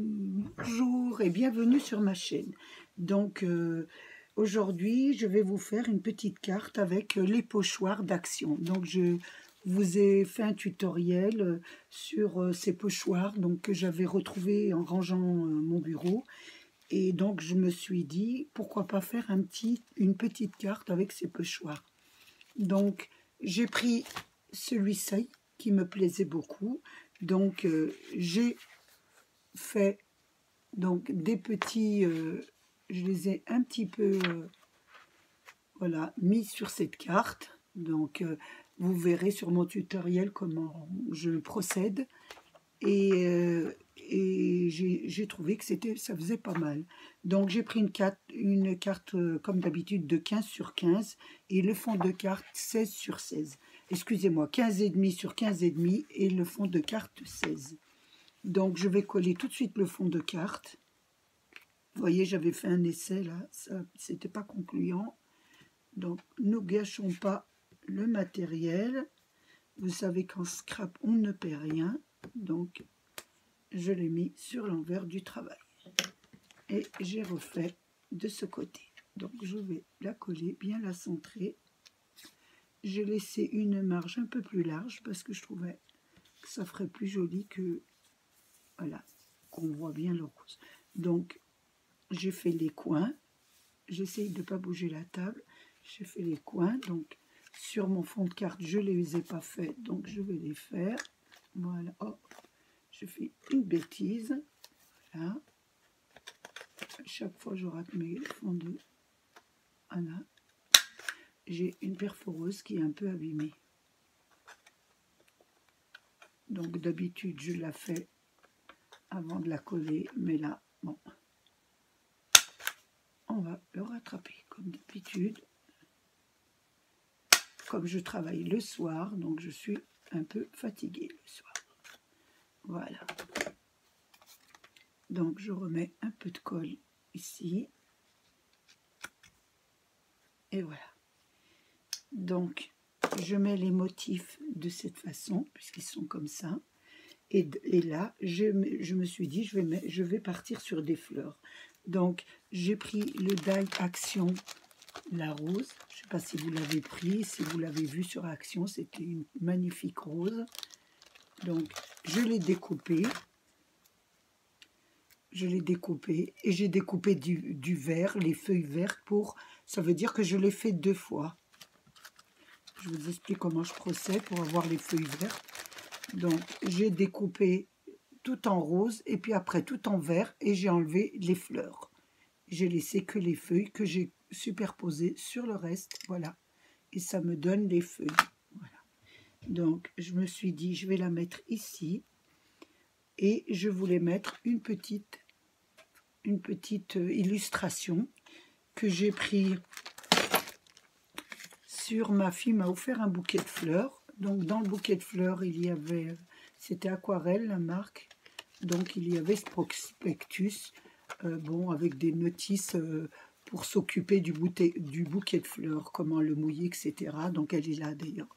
Bonjour et bienvenue sur ma chaîne. Donc aujourd'hui je vais vous faire une petite carte avec les pochoirs d'Action. Donc je vous ai fait un tutoriel sur ces pochoirs donc, que j'avais retrouvé en rangeant mon bureau. Et donc je me suis dit pourquoi pas faire une petite carte avec ces pochoirs. Donc j'ai pris celui-ci qui me plaisait beaucoup. Donc j'ai fait donc des petits, je les ai un petit peu voilà, mis sur cette carte. Donc vous verrez sur mon tutoriel comment je procède. Et j'ai trouvé que ça faisait pas mal. Donc j'ai pris une carte comme d'habitude de 15 sur 15 et le fond de carte 16 sur 16. Excusez-moi, 15,5 sur 15,5 et le fond de carte 16. Donc je vais coller tout de suite le fond de carte. Vous voyez, j'avais fait un essai là, ça c'était pas concluant. Donc ne gâchons pas le matériel. Vous savez qu'en scrap on ne perd rien. Donc je l'ai mis sur l'envers du travail. Et j'ai refait de ce côté. Donc je vais la coller, bien la centrer. J'ai laissé une marge un peu plus large parce que je trouvais que ça ferait plus joli que, voilà, qu'on voit bien le rose. Donc j'ai fait les coins. J'essaye de ne pas bouger la table. J'ai fait les coins. Donc sur mon fond de carte, je ne les ai pas faits. Donc je vais les faire. Voilà. Oh, je fais une bêtise. Voilà. Chaque fois, je rate mes fonds de... Voilà. J'ai une perforeuse qui est un peu abîmée. Donc d'habitude, je la fais avant de la coller. Mais là, bon, on va le rattraper comme d'habitude. Comme je travaille le soir, donc je suis un peu fatiguée le soir. Voilà. Donc je remets un peu de colle ici. Et voilà. Donc je mets les motifs de cette façon, puisqu'ils sont comme ça. Et là, je me suis dit, je vais partir sur des fleurs. Donc j'ai pris le die Action, la rose. Je ne sais pas si vous l'avez pris, si vous l'avez vu sur Action, c'était une magnifique rose. Donc je l'ai découpé. Je l'ai découpé et j'ai découpé du vert, les feuilles vertes pour... Ça veut dire que je l'ai fait 2 fois. Je vous explique comment je procède pour avoir les feuilles vertes. Donc j'ai découpé tout en rose et puis après tout en vert et j'ai enlevé les fleurs. J'ai laissé que les feuilles que j'ai superposées sur le reste. Voilà. Et ça me donne les feuilles. Voilà. Donc je me suis dit je vais la mettre ici. Et je voulais mettre une petite illustration que j'ai pris sur... Ma fille m'a offert un bouquet de fleurs. Donc dans le bouquet de fleurs, il y avait... C'était Aquarelle, la marque. Donc il y avait ce prospectus, bon, avec des notices pour s'occuper du bouquet de fleurs, comment le mouiller, etc. Donc elle est là d'ailleurs.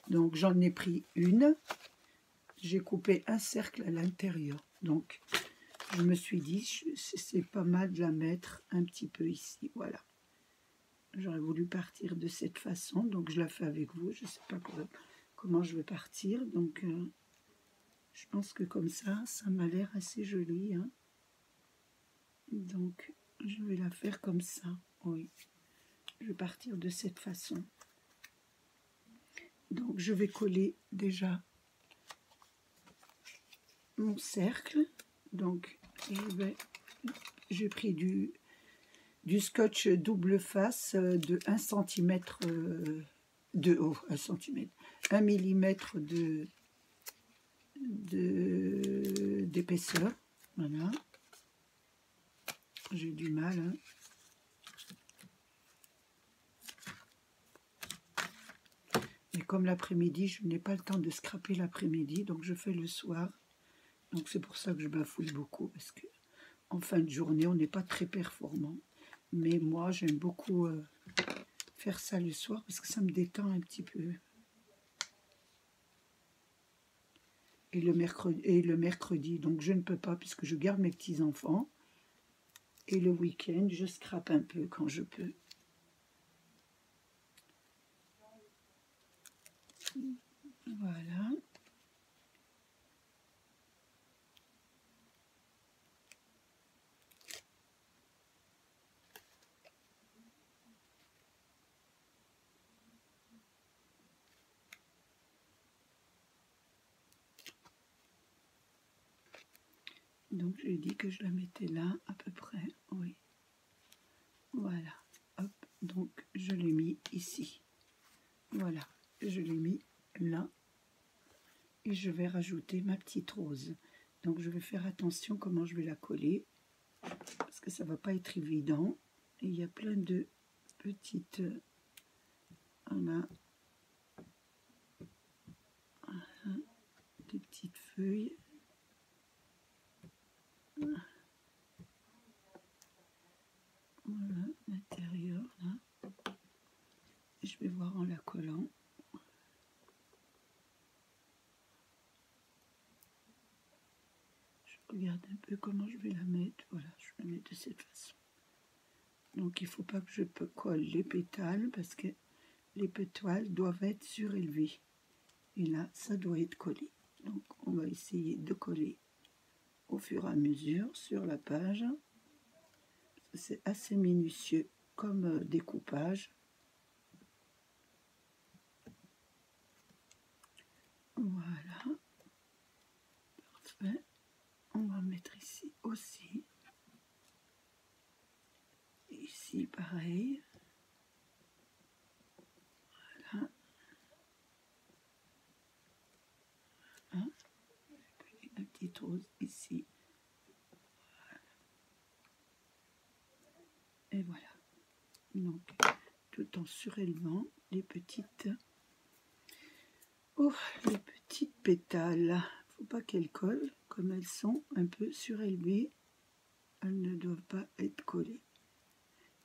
Donc j'en ai pris une. J'ai coupé un cercle à l'intérieur. Donc, je me suis dit, c'est pas mal de la mettre un petit peu ici. Voilà. J'aurais voulu partir de cette façon. Donc, je la fais avec vous. Je ne sais pas comment je vais partir. Donc, je pense que comme ça m'a l'air assez joli. Hein. Donc, je vais la faire comme ça. Oui. Je vais partir de cette façon. Donc, je vais coller déjà mon cercle. Donc j'ai pris du scotch double face de 1 cm de haut, 1 cm, 1 mm d'épaisseur. Voilà. J'ai du mal. Hein. Mais comme l'après-midi, je n'ai pas le temps de scraper l'après-midi, donc je fais le soir. Donc c'est pour ça que je bafouille beaucoup, parce que en fin de journée, on n'est pas très performant. Mais moi, j'aime beaucoup faire ça le soir, parce que ça me détend un petit peu. et le mercredi. Donc je ne peux pas puisque je garde mes petits-enfants. Et le week-end, je scrape un peu quand je peux. Voilà. Donc j'ai dit que je la mettais là à peu près, oui. Voilà, hop, donc je l'ai mis ici. Voilà, je l'ai mis là. Et je vais rajouter ma petite rose. Donc je vais faire attention comment je vais la coller. Parce que ça ne va pas être évident. Et il y a plein de petites... Voilà. Voilà, des petites feuilles. Voilà, l'intérieur là. Et je vais voir en la collant. Je regarde un peu comment je vais la mettre. Voilà, je vais la mettre de cette façon. Donc il ne faut pas que je colle les pétales parce que les pétales doivent être surélevés. Et là, ça doit être collé. Donc on va essayer de coller au fur et à mesure sur la page. C'est assez minutieux comme découpage. Voilà. Parfait. On va mettre ici aussi. Ici, pareil. Voilà. Hein? Et puis la petite rose ici. Voilà. Et voilà. Donc, tout en surélevant les petites pétales. Faut pas qu'elles collent, comme elles sont un peu surélevées. Elles ne doivent pas être collées.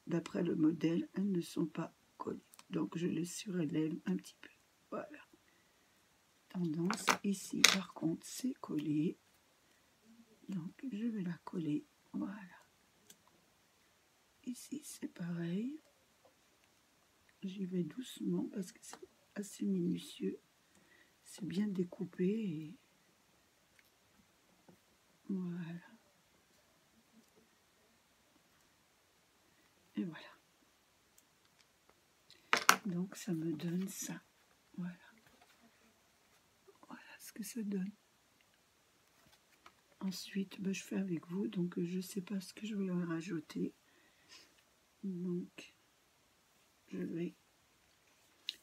D'après le modèle, elles ne sont pas collées. Donc je les surélève un petit peu. Voilà. Tendance ici, par contre, c'est collé. Donc je vais la coller. Voilà. Ici, c'est pareil. J'y vais doucement parce que c'est assez minutieux. C'est bien découpé. Et voilà. Et voilà. Donc ça me donne ça. Voilà. Voilà ce que ça donne. Ensuite, ben, je fais avec vous. Donc je ne sais pas ce que je vais rajouter. Donc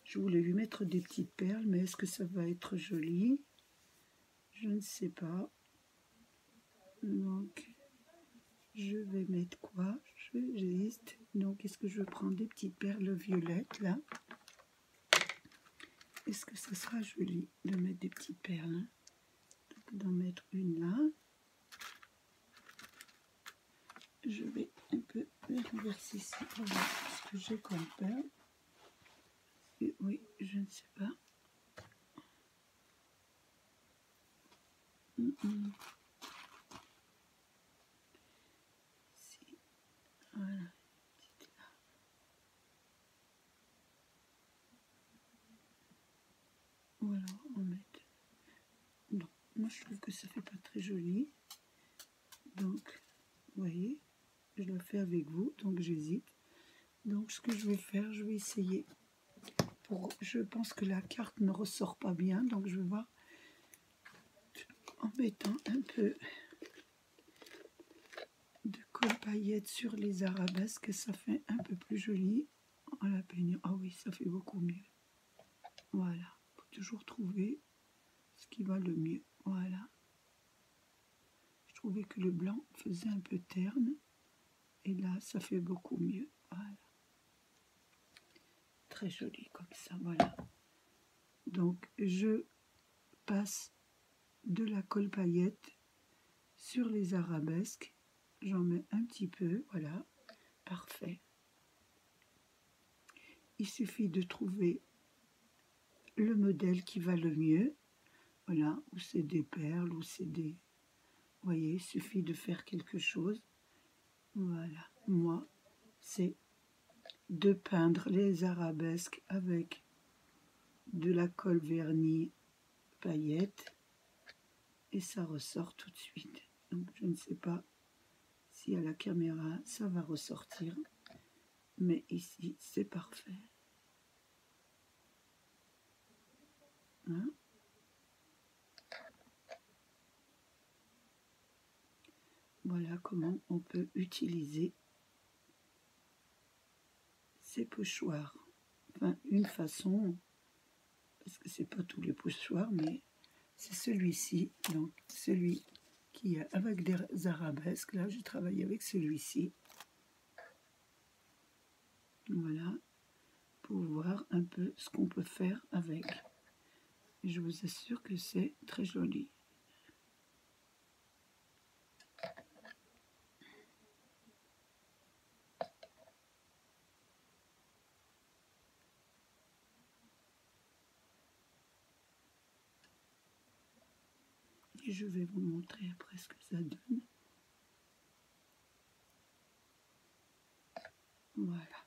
je voulais lui mettre des petites perles, mais est-ce que ça va être joli? Je ne sais pas. Donc je vais mettre quoi? J'hésite. Donc est-ce que je vais prendre des petites perles violettes là? Est-ce que ça sera joli de mettre des petites perles, hein? Donc d'en mettre une là. Je vais un peu renverser ici. Voilà ce que j'ai comme perle. Et oui, je ne sais pas. Ici. Voilà. Petite là. Ou alors on met. Non, moi je trouve que ça fait pas très joli. Donc, vous voyez, je le fais avec vous, donc j'hésite. Donc ce que je vais faire, je vais essayer. Je pense que la carte ne ressort pas bien, donc je vais voir en mettant un peu de colle paillettes sur les arabesques, ça fait un peu plus joli en la peignant. Ah oui, ça fait beaucoup mieux. Voilà, il faut toujours trouver ce qui va le mieux. Voilà. Je trouvais que le blanc faisait un peu terne, et là, ça fait beaucoup mieux. Voilà. Très joli comme ça, voilà. Donc, je passe de la colle paillette sur les arabesques. J'en mets un petit peu, voilà. Parfait. Il suffit de trouver le modèle qui va le mieux. Voilà, ou c'est des perles, ou c'est des... Vous voyez, il suffit de faire quelque chose. Voilà, moi, c'est de peindre les arabesques avec de la colle vernis paillettes et ça ressort tout de suite. Donc je ne sais pas si à la caméra ça va ressortir, mais ici c'est parfait. Hein? Voilà comment on peut utiliser ces pochoirs. Enfin, une façon, parce que c'est pas tous les pochoirs, mais c'est celui-ci, donc celui qui est avec des arabesques. Là, j'ai travaillé avec celui-ci. Voilà, pour voir un peu ce qu'on peut faire avec. Et je vous assure que c'est très joli. Et je vais vous montrer après ce que ça donne. Voilà.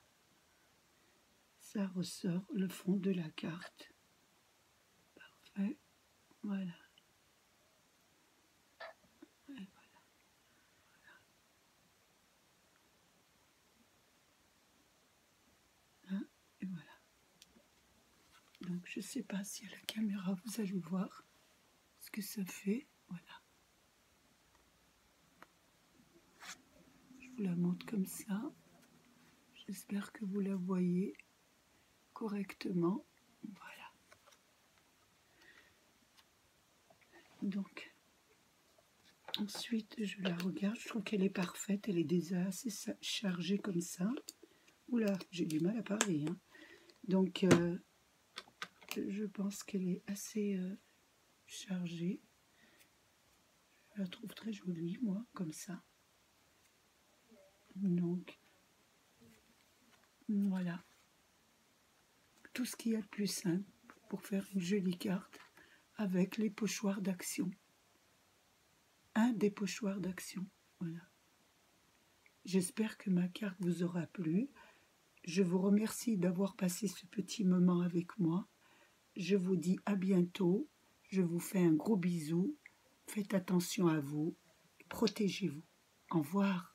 Ça ressort le fond de la carte. Parfait. Voilà. Et voilà. Hein, et voilà. Donc je ne sais pas si à la caméra vous allez voir ce que ça fait. Voilà. Je vous la montre comme ça. J'espère que vous la voyez correctement. Voilà. Donc, ensuite, je la regarde. Je trouve qu'elle est parfaite. Elle est déjà assez chargée comme ça. Oula, j'ai du mal à parler. Hein. Donc, je pense qu'elle est assez chargée. Je la trouve très jolie, moi, comme ça. Donc, voilà. Tout ce qu'il y a de plus simple pour faire une jolie carte avec les pochoirs d'Action. Un des pochoirs d'Action. Voilà. J'espère que ma carte vous aura plu. Je vous remercie d'avoir passé ce petit moment avec moi. Je vous dis à bientôt. Je vous fais un gros bisou. Faites attention à vous. Protégez-vous. Au revoir.